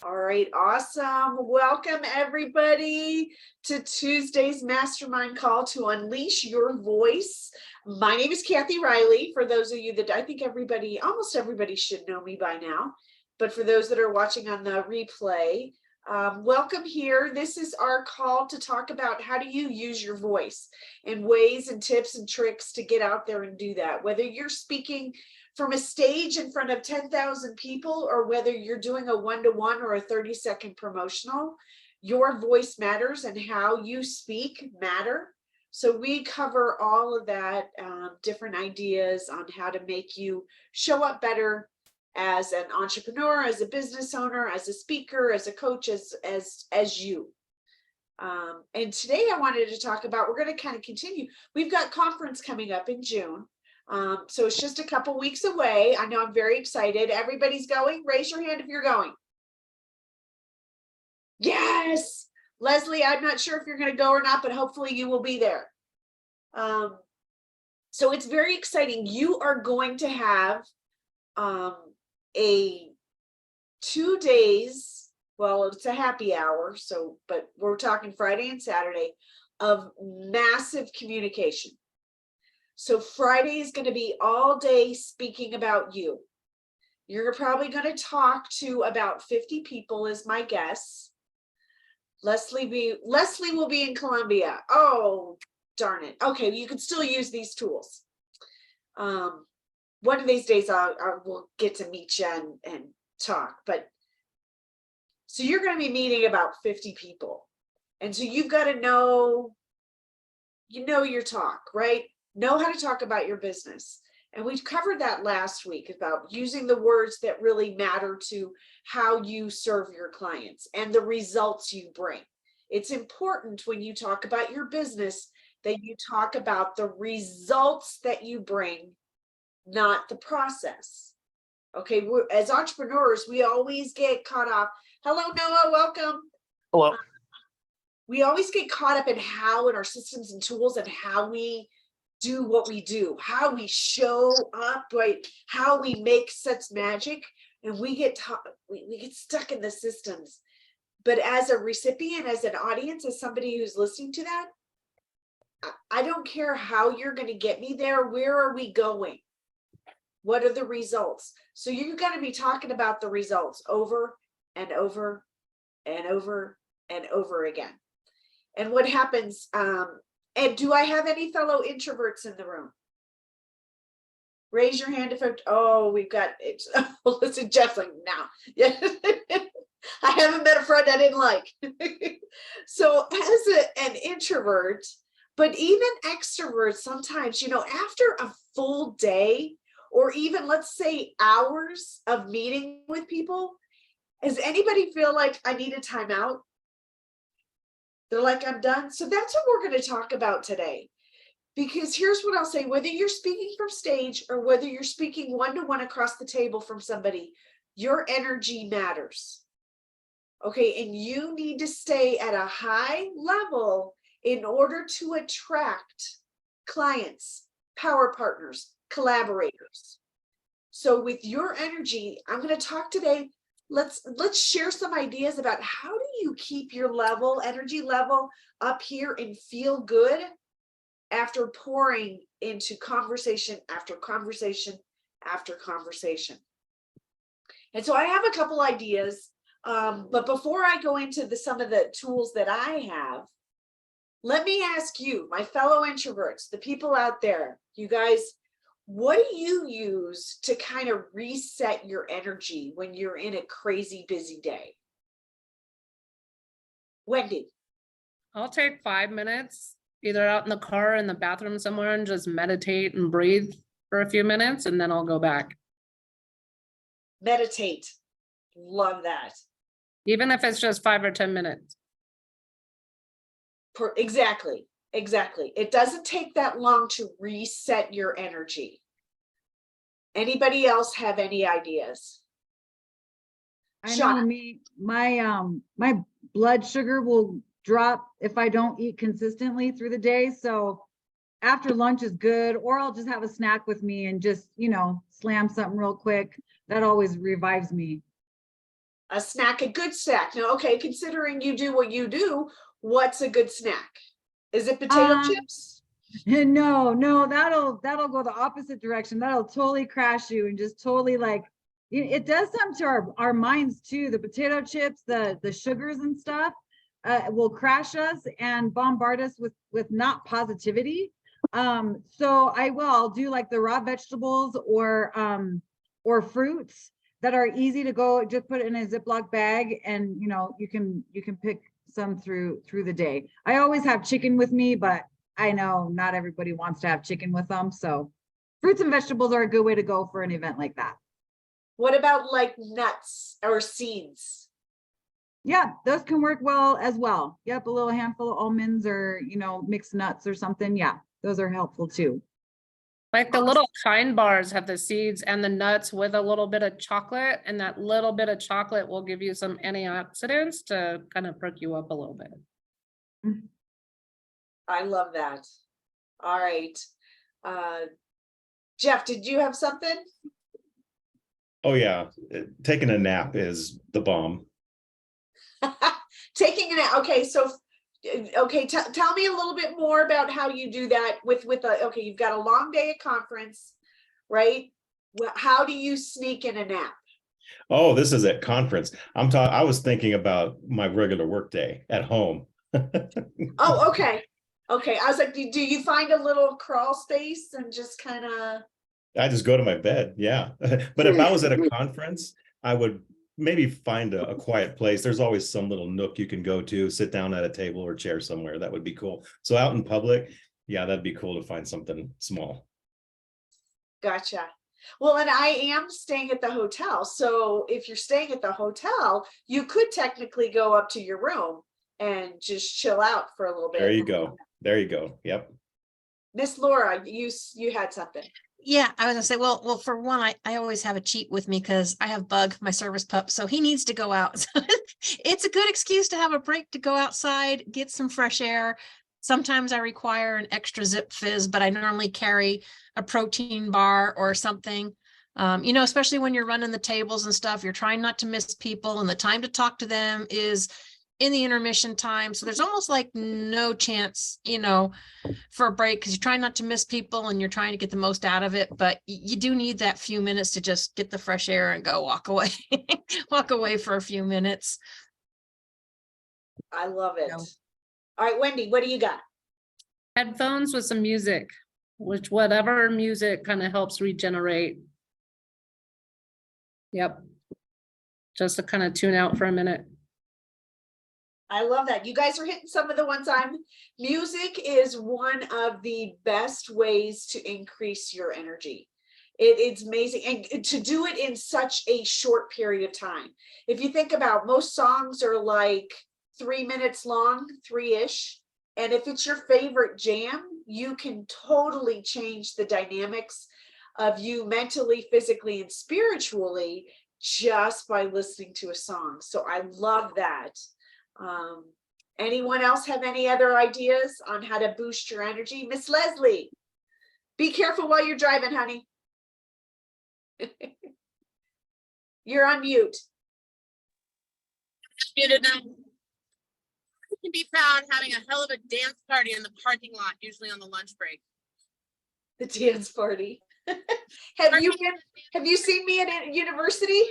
All right, awesome. Welcome everybody to Tuesday's Mastermind Call to Unleash Your Voice. My name is Kathy Riley. For those of you that I think almost everybody should know me by now, but for those that are watching on the replay, welcome here. This is our call to talk about how do you use your voice and ways and tips and tricks to get out there and do that. Whether you're speaking from a stage in front of 10,000 people, or whether you're doing a one-to-one or a 30-second promotional, your voice matters and how you speak matter. So we cover all of that, different ideas on how to make you show up better as an entrepreneur, as a business owner, as a speaker, as a coach, as you. And today I wanted to talk about, we're going to kind of continue. We've got conference coming up in June. So it's just a couple weeks away. I know I'm very excited. Everybody's going. Raise your hand if you're going. Yes. Leslie, I'm not sure if you're going to go or not, but hopefully you will be there. So it's very exciting. You are going to have a 2 days, well, it's a happy hour, but we're talking Friday and Saturday of massive communication. So Friday is going to be all day speaking about you. You're probably going to talk to about 50 people is my guess. Leslie will be in Columbia. Oh, darn it. Okay, you can still use these tools. One of these days I will get to meet you and talk. But so you're going to be meeting about 50 people. And so you've got to know your talk, right? Know how to talk about your business. And we covered that last week about using the words that really matter to how you serve your clients and the results you bring. It's important when you talk about your business that you talk about the results that you bring, not the process. Okay, as entrepreneurs, we always get caught off. Hello, Noah, welcome. Hello. We always get caught up in how in our systems and tools and how we do what we do, how we show up, right? How we make such magic, and we get stuck in the systems. But as a recipient, as an audience, as somebody who's listening to that, I don't care how you're going to get me there. Where are we going? What are the results? So you're going to be talking about the results over and over and over and over again. And what happens, and do I have any fellow introverts in the room? Raise your hand if we've got it. Oh, listen, Jeff's like, now. Yeah. I haven't met a friend I didn't like. So as an introvert, but even extroverts, sometimes, after a full day, or even let's say hours of meeting with people, does anybody feel like I need a timeout? They're like, I'm done. So that's what we're going to talk about today. Because here's what I'll say, whether you're speaking from stage or whether you're speaking one-to-one across the table from somebody, your energy matters. Okay, and you need to stay at a high level in order to attract clients, power partners, collaborators. So with your energy, I'm going to talk today. Let's share some ideas about how do you keep your energy level up here and feel good after pouring into conversation after conversation after conversation. And so I have a couple ideas, but before I go into some of the tools that I have, let me ask you, my fellow introverts, the people out there, you guys, what do you use to kind of reset your energy when you're in a crazy busy day? Wendy. I'll take 5 minutes, either out in the car, in the bathroom somewhere, and just meditate and breathe for a few minutes, and then I'll go back. Meditate. Love that. Even if it's just 5 or 10 minutes. Exactly. It doesn't take that long to reset your energy. Anybody else have any ideas? I know my blood sugar will drop if I don't eat consistently through the day. So after lunch is good, or I'll just have a snack with me and just, slam something real quick. That always revives me. A snack, a good snack. Now, okay, considering you do what you do, what's a good snack? Is it potato chips? No, that'll go the opposite direction. That'll totally crash you and just totally like it does something to our minds too. The potato chips, the sugars and stuff will crash us and bombard us with not positivity. So I'll do like the raw vegetables or fruits that are easy to go, just put it in a Ziploc bag and you can pick some through the day. I always have chicken with me, but I know not everybody wants to have chicken with them. So fruits and vegetables are a good way to go for an event like that. What about like nuts or seeds? Yeah, those can work well as well. Yep, a little handful of almonds or, mixed nuts or something. Yeah, those are helpful too. Like the little Kind bars have the seeds and the nuts with a little bit of chocolate, and that little bit of chocolate will give you some antioxidants to kind of perk you up a little bit. I love that. All right. Jeff, did you have something? Oh yeah, taking a nap is the bomb. Taking a nap. Okay, so okay, tell me a little bit more about how you do that with okay, you've got a long day at conference, right? Well, how do you sneak in a nap? Oh, this is at conference. I was thinking about my regular work day at home. Oh, okay. Okay. I was like, do you find a little crawl space and just kind of I just go to my bed. Yeah. But if I was at a conference, I would maybe find a quiet place. There's always some little nook you can go to, sit down at a table or chair somewhere. That would be cool. So out in public, yeah, that'd be cool to find something small. Gotcha. Well, and I am staying at the hotel. So if you're staying at the hotel, you could technically go up to your room and just chill out for a little bit. There you go. There you go. Yep. Miss Laura, you had something. Yeah, I was gonna say, well, for one, I always have a cheat with me because I have Bug, my service pup, so he needs to go out. So it's a good excuse to have a break to go outside, get some fresh air. Sometimes I require an extra Zip Fizz, but I normally carry a protein bar or something. Especially when you're running the tables and stuff, you're trying not to miss people, and the time to talk to them is in the intermission time. So there's almost like no chance, for a break because you're trying not to miss people and you're trying to get the most out of it. But you do need that few minutes to just get the fresh air and go walk away, walk away for a few minutes. I love it. No. All right, Wendy, what do you got? Headphones with some music, whatever music kind of helps regenerate. Yep. Just to kind of tune out for a minute. I love that. You guys are hitting some of the ones music is one of the best ways to increase your energy. It's amazing. And to do it in such a short period of time. If you think about most songs are like 3 minutes long, 3-ish. And if it's your favorite jam, you can totally change the dynamics of you mentally, physically, and spiritually just by listening to a song. So I love that. Anyone else have any other ideas on how to boost your energy? Miss Leslie, be careful while you're driving, honey. You're on mute. Muted now. You can be found having a hell of a dance party in the parking lot, usually on the lunch break. The dance party. Have you seen me at university?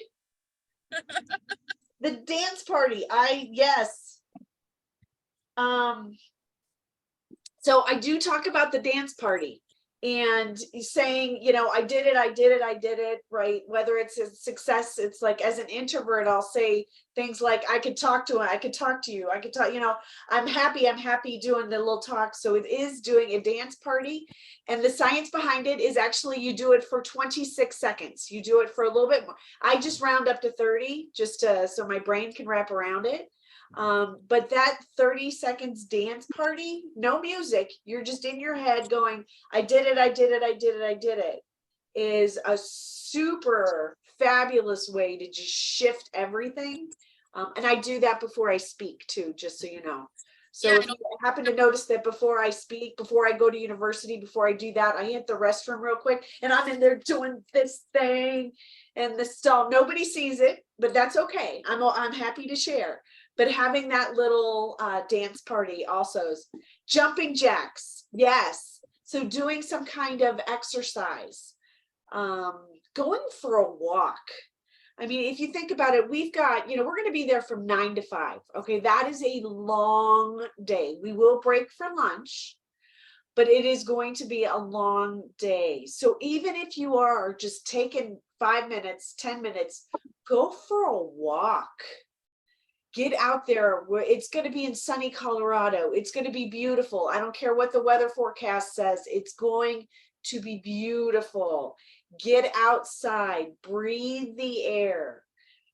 The dance party. Yes. So I do talk about the dance party and saying, I did it, right? Whether it's a success, it's like as an introvert, I'll say things like, I could talk to you, I'm happy doing the little talk. So it is doing a dance party. And the science behind it is actually you do it for 26 seconds. You do it for a little bit more. I just round up to 30 just so my brain can wrap around it. But that 30 seconds dance party, no music, you're just in your head going, I did it, is a super fabulous way to just shift everything. And I do that before I speak too, just so you know. So Yeah, I if you happen to notice that before I speak, before I go to university, before I do that, I hit the restroom real quick and I'm in there doing this thing and the stall. Nobody sees it, but that's okay. I'm happy to share. But having that little dance party also is jumping jacks. Yes. So doing some kind of exercise, going for a walk. I mean, if you think about it, we've got, we're going to be there from 9 to 5. Okay. That is a long day. We will break for lunch, but it is going to be a long day. So even if you are just taking 5 minutes, 10 minutes, go for a walk. Get out there. It's going to be in sunny Colorado. It's going to be beautiful. I don't care what the weather forecast says. It's going to be beautiful. Get outside, breathe the air,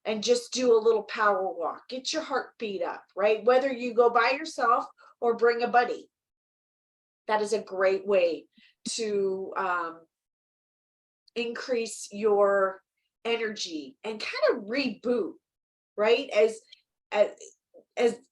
and just do a little power walk. Get your heartbeat up, right? Whether you go by yourself or bring a buddy. That is a great way to increase your energy and kind of reboot, right? As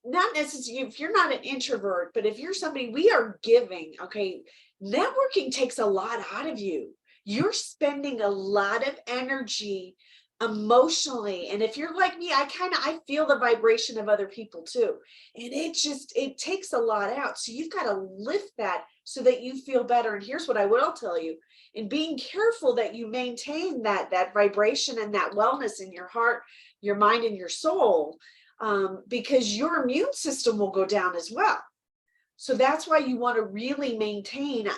not necessarily, if you're not an introvert, but if you're somebody, we are giving, okay, networking takes a lot out of you. You're spending a lot of energy emotionally. And if you're like me, I feel the vibration of other people too. And it takes a lot out. So you've got to lift that so that you feel better. And here's what I will tell you, in being careful that you maintain that vibration and that wellness in your heart, your mind, and your soul, because your immune system will go down as well. So that's why you want to really maintain,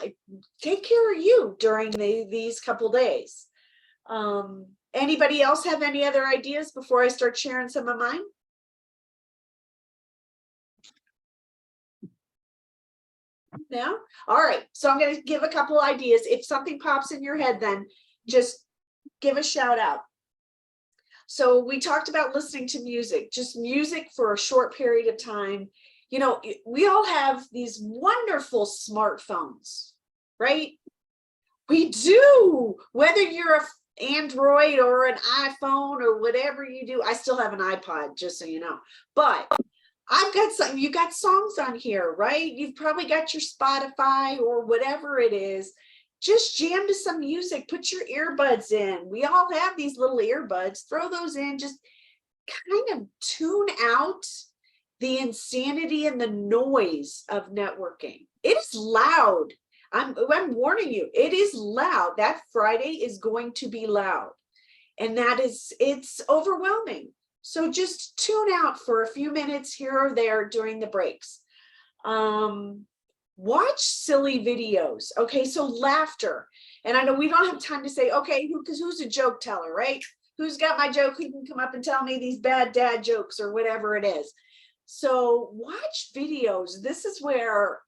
take care of you during these couple days. Anybody else have any other ideas before I start sharing some of mine? No? All right. So I'm going to give a couple ideas. If something pops in your head, then just give a shout out. So we talked about listening to music, just music for a short period of time. We all have these wonderful smartphones, right? We do, whether you're an Android or an iPhone or whatever you do. I still have an iPod, just so you know, but I've got something, you got songs on here, right? You've probably got your Spotify or whatever it is. Just jam to some music, put your earbuds in. We all have these little earbuds, throw those in, just kind of tune out the insanity and the noise of networking. It is loud. I'm warning you, it is loud. That Friday is going to be loud. And it's overwhelming. So just tune out for a few minutes here or there during the breaks. Watch silly videos. Okay, so laughter. And I know we don't have time to say, okay, who's a joke teller, right? Who's got my joke? Who can come up and tell me these bad dad jokes or whatever it is? So watch videos. This is where,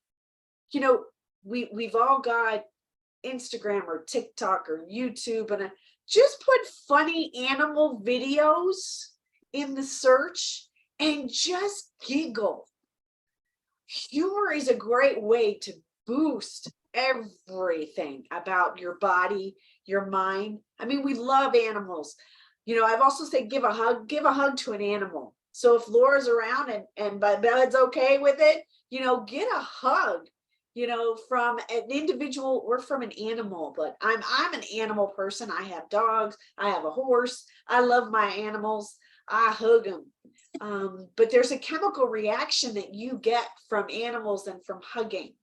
we've all got Instagram or TikTok or YouTube, and just put funny animal videos in the search and just giggle. Humor is a great way to boost everything about your body, your mind. I mean, we love animals. I've also said give a hug to an animal. So if Laura's around and Bud's okay with it, get a hug, from an individual or from an animal. But I'm an animal person. I have dogs. I have a horse. I love my animals. I hug them. But there's a chemical reaction that you get from animals and from hugging.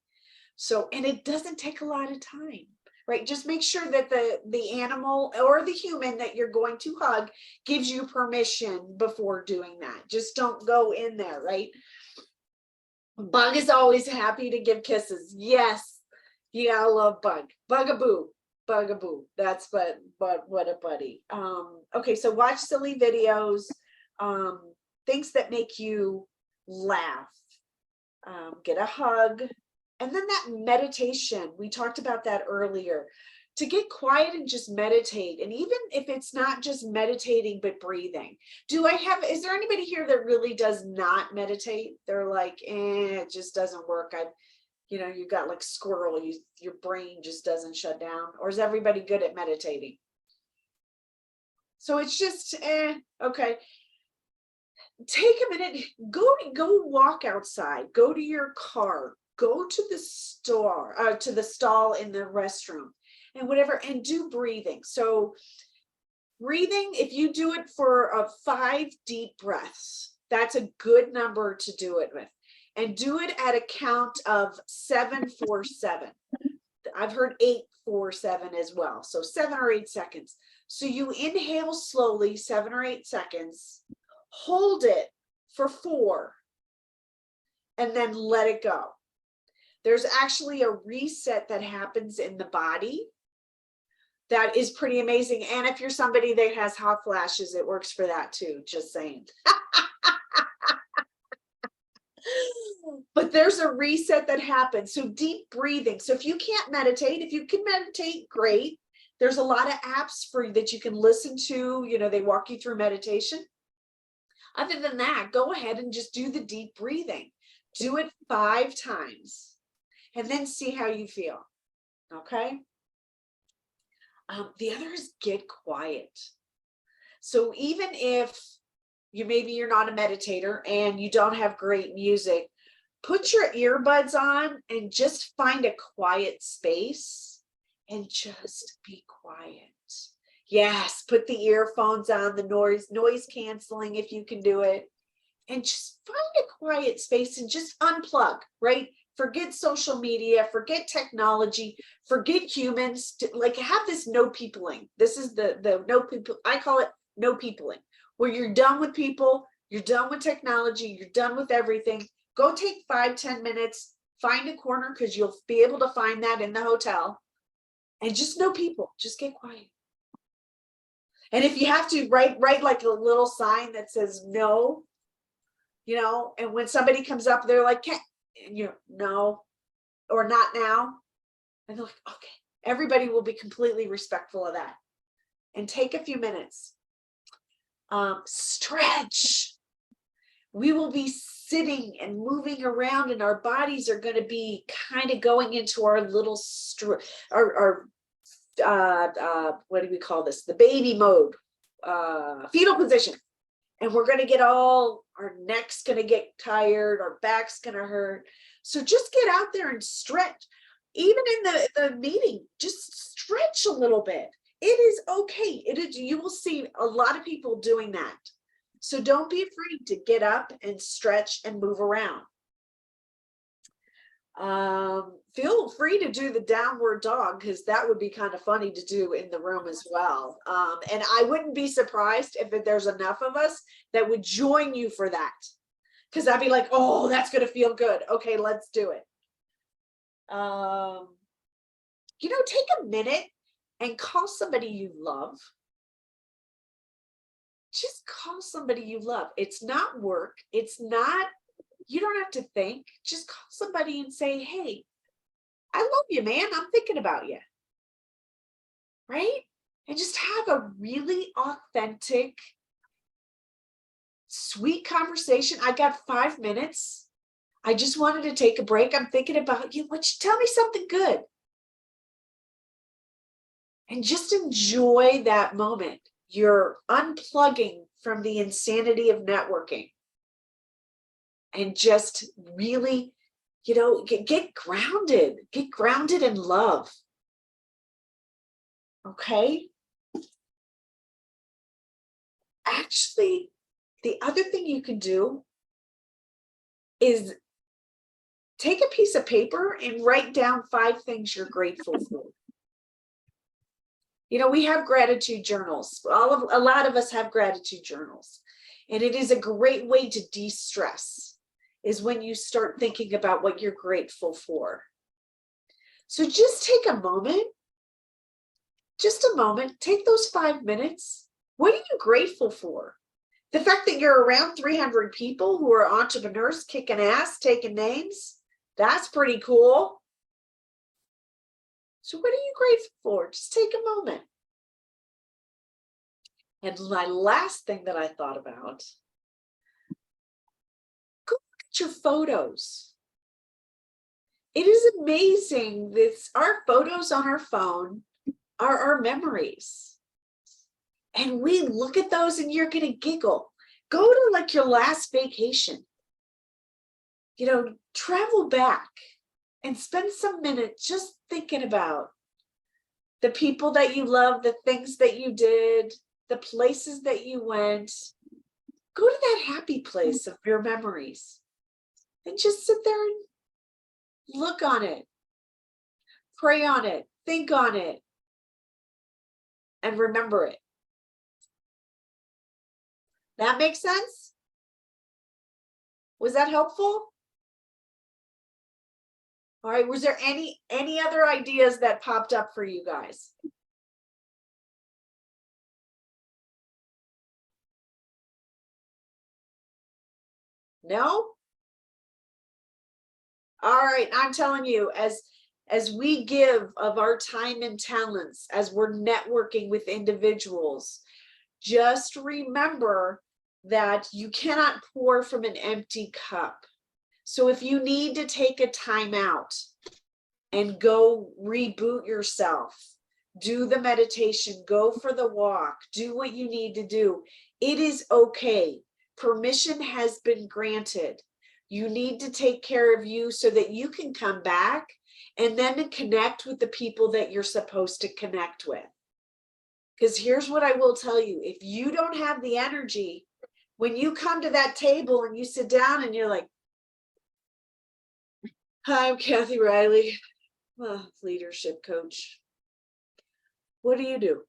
So, and it doesn't take a lot of time, right? Just make sure that the animal or the human that you're going to hug gives you permission before doing that. Just don't go in there, right? Bug is always happy to give kisses. Yes, you gotta love Bug. Bugaboo. That's what a buddy. Okay, so watch silly videos, things that make you laugh, get a hug, and then that meditation. We talked about that earlier. To get quiet and just meditate. And even if it's not just meditating, but breathing. Is there anybody here that really does not meditate? They're like, it just doesn't work. You got like squirrel, your brain just doesn't shut down. Or is everybody good at meditating? So it's just, okay. take a minute, go walk outside, go to your car, go to the stall in the restroom and whatever, and do breathing. So breathing, if you do it for 5 deep breaths, that's a good number to do it with. And do it at a count of 7, 4, 7. I've heard 8, 4, 7 as well. So 7 or 8 seconds. So you inhale slowly, 7 or 8 seconds, hold it for 4, and then let it go. There's actually a reset that happens in the body that is pretty amazing. And if you're somebody that has hot flashes, it works for that too, just saying. But there's a reset that happens. So deep breathing. So if you can't meditate, if you can meditate, great. There's a lot of apps for that you can listen to, you know, they walk you through meditation. Other than that, go ahead and just do the deep breathing. Do it 5 times and then see how you feel. Okay. The other is get quiet. So even if you're not a meditator and you don't have great music, put your earbuds on and just find a quiet space and just be quiet. Yes, put the earphones on, the noise canceling if you can do it, and just find a quiet space and just unplug, right? Forget social media, forget technology, forget humans, like have this no peopling. This is the no people, I call it no peopling, where you're done with people, you're done with technology, you're done with everything. Go take 5, 10 minutes, find a corner, because you'll be able to find that in the hotel, and just no people, just get quiet. And if you have to, write like a little sign that says no, you know, and when somebody comes up, they're like, can't, and you're no, or not now. And they're like, okay, everybody will be completely respectful of that. And take a few minutes. Stretch. We will be sitting and moving around, and our bodies are going to be kind of going into our little what do we call this? The baby mode, fetal position. And we're going to get our neck's going to get tired, our back's going to hurt. So just get out there and stretch. Even in the meeting, just stretch a little bit. It is okay. You will see a lot of people doing that. So don't be afraid to get up and stretch and move around. Feel free to do the downward dog, because that would be kind of funny to do in the room as well. And I wouldn't be surprised if there's enough of us that would join you for that, because I'd be like, oh, that's going to feel good. Okay, let's do it. You know, take a minute and call somebody you love. Just call somebody you love. It's not work. It's not, you don't have to think. Just call somebody and say, hey, I love you, man. I'm thinking about you. Right? And just have a really authentic, sweet conversation. I got 5 minutes. I just wanted to take a break. I'm thinking about you. Tell me something good. And just enjoy that moment. You're unplugging from the insanity of networking. And just really, you know, get grounded in love. Okay. Actually, the other thing you can do is take a piece of paper and write down 5 things you're grateful for. You know, we have gratitude journals. A lot of us have gratitude journals. And it is a great way to de-stress, is when you start thinking about what you're grateful for. So just take a moment. Just a moment. Take those 5 minutes. What are you grateful for? The fact that you're around 300 people who are entrepreneurs, kicking ass, taking names, that's pretty cool. So what are you grateful for? Just take a moment. And my last thing that I thought about, go look at your photos. It is amazing. Our photos on our phone are our memories. And we look at those and you're going to giggle, Go to like your last vacation. You know, travel back and spend some minutes just thinking about the people that you love, the things that you did, the places that you went. Go to that happy place of your memories and just sit there and look on it, pray on it, think on it, and remember it. That makes sense? Was that helpful? All right, was there any other ideas that popped up for you guys? No? All right, I'm telling you, as we give of our time and talents, as we're networking with individuals, just remember that you cannot pour from an empty cup. So if you need to take a time out and go reboot yourself, do the meditation, go for the walk, do what you need to do, it is okay. Permission has been granted. You need to take care of you so that you can come back and then connect with the people that you're supposed to connect with. Because here's what I will tell you. If you don't have the energy, when you come to that table and you sit down and you're like, hi, I'm Kathy Riley, leadership coach. What do?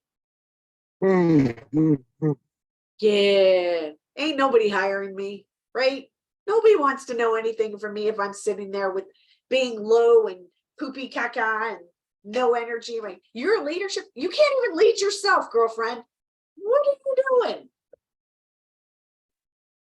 Yeah, ain't nobody hiring me, right? Nobody wants to know anything from me if I'm sitting there with being low and poopy caca and no energy. Like, you're a leadership, you can't even lead yourself, girlfriend. What are you doing?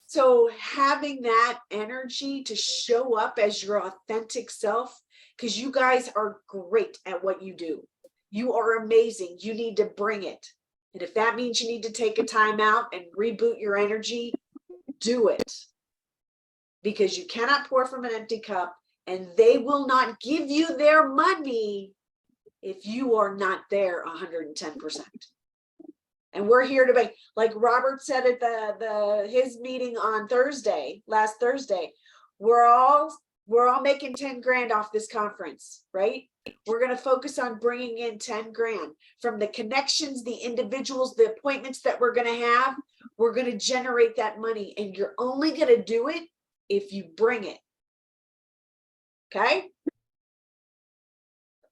So having that energy to show up as your authentic self, because you guys are great at what you do. You are amazing. You need to bring it. And if that means you need to take a time out and reboot your energy, do it. Because you cannot pour from an empty cup, and they will not give you their money if you are not there 110%. And we're here to make, like Robert said at his meeting on Thursday, last Thursday, we're all making 10 grand off this conference, right? We're going to focus on bringing in 10 grand from the connections, the individuals, the appointments that we're going to have. We're going to generate that money, and you're only going to do it if you bring it. Okay?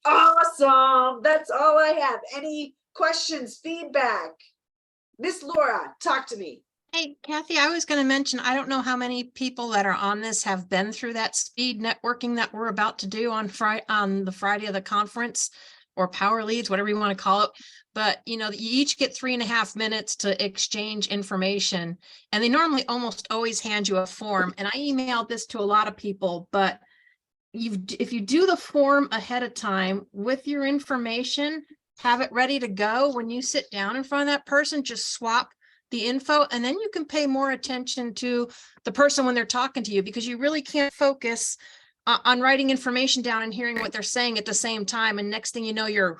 Awesome. That's all I have. Any questions, feedback? Miss Laura, talk to me. Hey, Kathy, I was going to mention, I don't know how many people that are on this have been through that speed networking that we're about to do on the Friday of the conference, or power leads, whatever you want to call it. But, you know, you each get 3.5 minutes to exchange information, and they normally almost always hand you a form. And I emailed this to a lot of people, but if you do the form ahead of time with your information, have it ready to go when you sit down in front of that person, just swap the info, and then you can pay more attention to the person when they're talking to you, because you really can't focus on writing information down and hearing what they're saying at the same time. And next thing you know, you're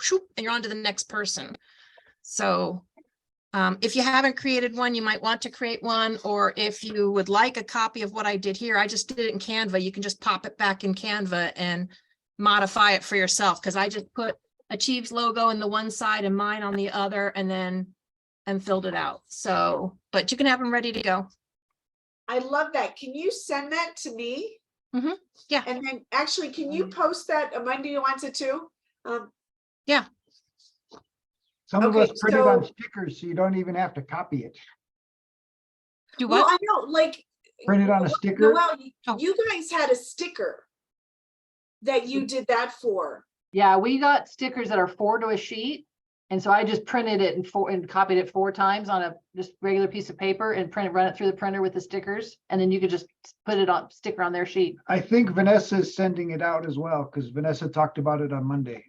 on to the next person. So if you haven't created one, you might want to create one, or if you would like a copy of what I did here, I just did it in Canva. You can just pop it back in Canva and modify it for yourself, because I just put Achieve's logo in the one side and mine on the other, and filled it out. So, but you can have them ready to go. I love that. Can you send that to me? Mm-hmm. Yeah. And then actually, can you post that? Amanda wants it too. Yeah. Some of Okay, us print it on so- stickers, so you don't even have to copy it. Do Well, what? I know, like. Print it on a sticker. Noelle, Oh. you guys had a sticker that you did that for. Yeah, we got stickers that are 4 to a sheet. And so I just printed it and copied it 4 times on a just regular piece of paper and run it through the printer with the stickers. And then you could just put it on sticker on their sheet. I think Vanessa is sending it out as well, because Vanessa talked about it on Monday.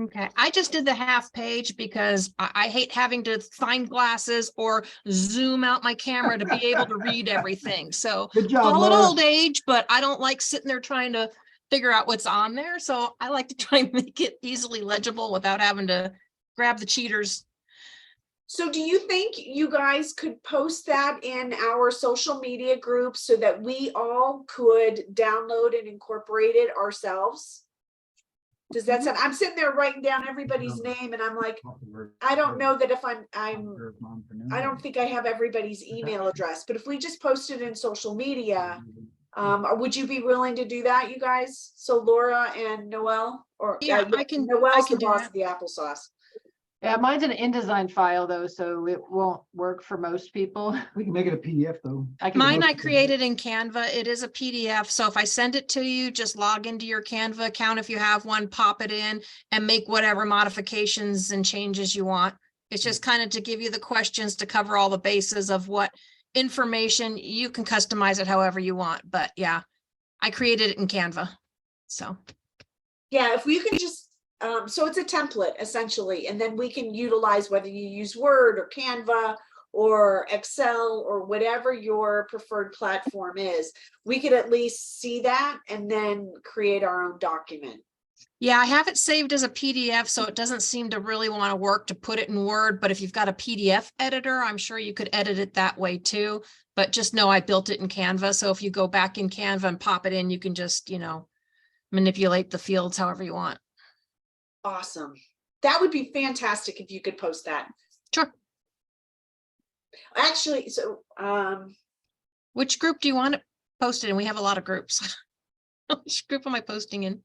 Okay, I just did the half page because I hate having to find glasses or zoom out my camera to be able to read everything. So Good job, call it Laura. old age, but I don't like sitting there trying to figure out what's on there. So I like to try and make it easily legible without having to grab the cheaters. So do you think you guys could post that in our social media group so that we all could download and incorporate it ourselves? Does that sound, I'm sitting there writing down everybody's name and I'm like, I don't know that if I don't think I have everybody's email address, but if we just post it in social media, would you be willing to do that, you guys? So Laura and Noelle, or Yeah, I can Noelle's the do boss that. of the applesauce. Yeah, mine's an InDesign file though, so it won't work for most people. We can make it a PDF though. I can Mine make I created in Canva. It is a PDF. So if I send it to you, just log into your Canva account if you have one, pop it in and make whatever modifications and changes you want. It's just kind of to give you the questions to cover all the bases of what information you can customize it however you want. But yeah, I created it in Canva. So Yeah, if you can just, so it's a template essentially, and then we can utilize whether you use Word or Canva or Excel or whatever your preferred platform is. We could at least see that and then create our own document. yeah, I have it saved as a PDF, so it doesn't seem to really want to work to put it in Word. But if you've got a PDF editor, I'm sure you could edit it that way too. But just know I built it in Canva. So if you go back in Canva and pop it in, you can just, you know, manipulate the fields however you want. Awesome. That would be fantastic if you could post that. Sure. Actually, so, Which group do you want it posted in? We have a lot of groups. Which group am I posting in?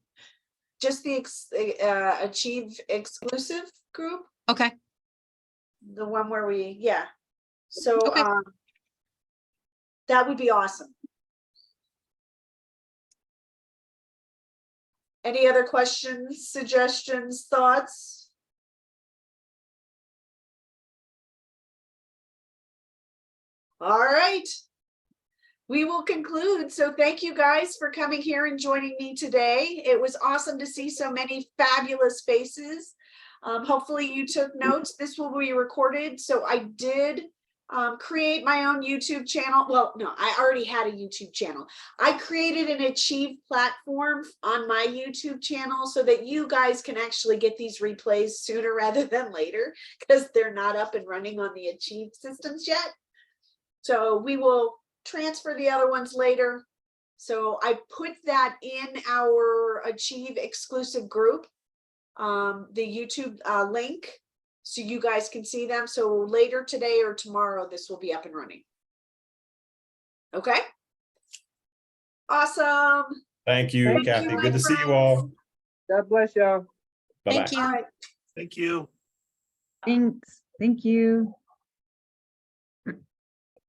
just the Achieve exclusive group, Okay. the one where we, yeah. So, Okay. that would be awesome. Any other questions, suggestions, thoughts? All right. We will conclude. So thank you guys for coming here and joining me today. It was awesome to see so many fabulous faces. Hopefully you took notes. This will be recorded. So I did create my own YouTube channel. Well, no, I already had a YouTube channel. I created an Achieve platform on my YouTube channel so that you guys can actually get these replays sooner rather than later because they're not up and running on the Achieve systems yet. So we will transfer the other ones later. So I put that in our Achieve exclusive group, the YouTube link, so you guys can see them. So later today or tomorrow, this will be up and running. Okay. Awesome. Thank you, Thank Kathy. you, Good my to see you friends. all. God bless y'all. Thank Bye-bye. you. All right. Thank you. Thanks. Thank you.